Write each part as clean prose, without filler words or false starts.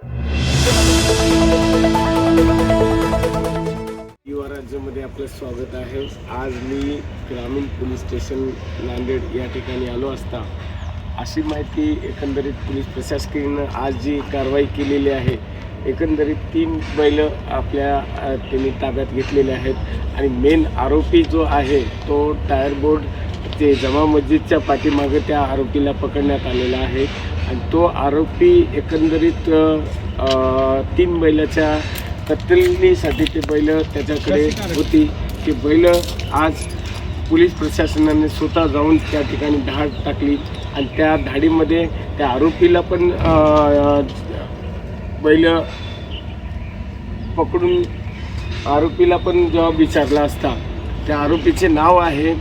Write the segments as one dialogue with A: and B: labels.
A: युवा राज्यामध्ये आपलं स्वागत आहे। आज मी ग्रामीण पोलीस स्टेशन नांदेड या ठिकाणी आलो असता अशी माहिती एकंदरीत पोलीस प्रशासकीयनं आज जी कारवाई केलेली आहे, एकंदरीत 3 बैल आपल्या त्यांनी ताब्यात घेतलेले आहेत आणि मेन आरोपी जो आहे तो टायर बोर्ड ते जमा मस्जिदच्या पाठीमागे त्या आरोपीला पकडण्यात आलेला आहे आणि तो आरोपी एकंदरीत 3 बैलाच्या कत्तलीसाठी ते बैल त्याच्याकडे होती। ते बैल आज पोलीस प्रशासनाने स्वतः जाऊन त्या ठिकाणी धाड टाकली आणि त्या धाडीमध्ये त्या आरोपीला पण बैल पकडून आरोपीला पण जबाब विचारला असता त्या आरोपीचे नाव आहे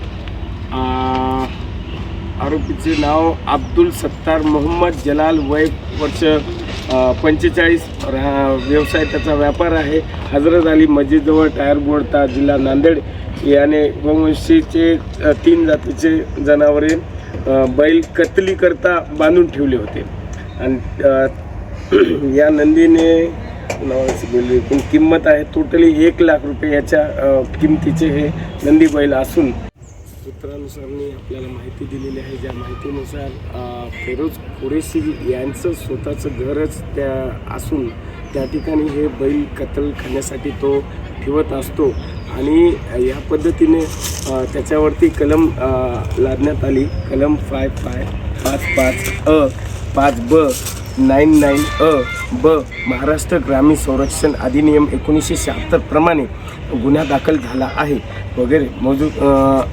A: अब्दुल सत्तार मोहम्मद जलाल, वय वर्ष 45, व्यवसाय त्याचा व्यापार आहे। हजरत अली मस्जिदजवळ टायर बोर्ड जिल्हा नांदेड याने गोवंशीचे 3 जातीचे जनावरे बैल कत्तलीकरता बांधून ठेवले होते आणि या नंदीने एकूण किंमत आहे टोटली 1 लाख रुपये याच्या किमतीचे हे नंदी बैल असून सूत्रानुसार आपल्याला माहिती दिलेली आहे। ज्या माहितीनुसार फेरोज कुरेशी यांचं स्वतःचं घरच त्या असून त्या ठिकाणी हे बैल कत्तलखान्यासाठी तो ठेवत असतो आणि या पद्धतीने त्याच्यावरती कलम लादण्यात आली। कलम 5555 5B 99 ब महाराष्ट्र ग्रामीण संरक्षण अधिनियम 1976 प्रमाणे गुन्हा दाखल झाला आहे वगैरे मौजूद।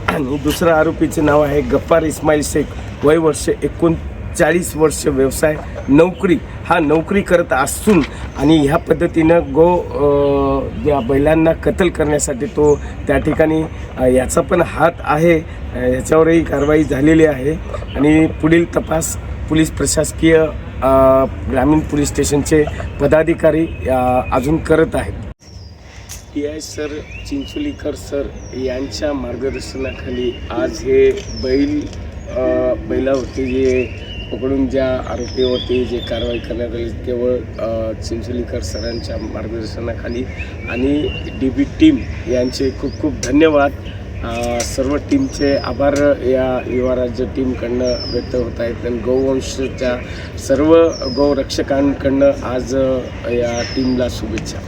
A: आणि दुसरा आरोपीचे नाव आहे गफ्फार इस्माईल शेख, वय वर्ष 39 वर्ष, व्यवसाय नोकरी करत असून आणि ह्या पद्धतीनं ज्या बैलांना कत्ल करण्यासाठी तो त्या ठिकाणी याचा पण हात आहे। याच्यावरही कारवाई झालेली आहे आणि पुढील तपास पोलीस प्रशासकीय ग्रामीण पोलीस स्टेशनचे पदाधिकारी अजून करत आहेत। PI सर चिंचोलीकर सर यांच्या मार्गदर्शनाखाली आज हे बैलावरती जे पकडून ज्या आरोपीवरती जे कारवाई करण्यात आली केवळ चिंचोलीकर सरांच्या मार्गदर्शनाखाली आणि DB टीम यांचे खूप खूप धन्यवाद। सर्व टीमचे आभार या युवा राज्य टीमकडनं व्यक्त होत आहेत आणि गोवंशच्या सर्व गौरक्षकांकडनं आज या टीमला शुभेच्छा।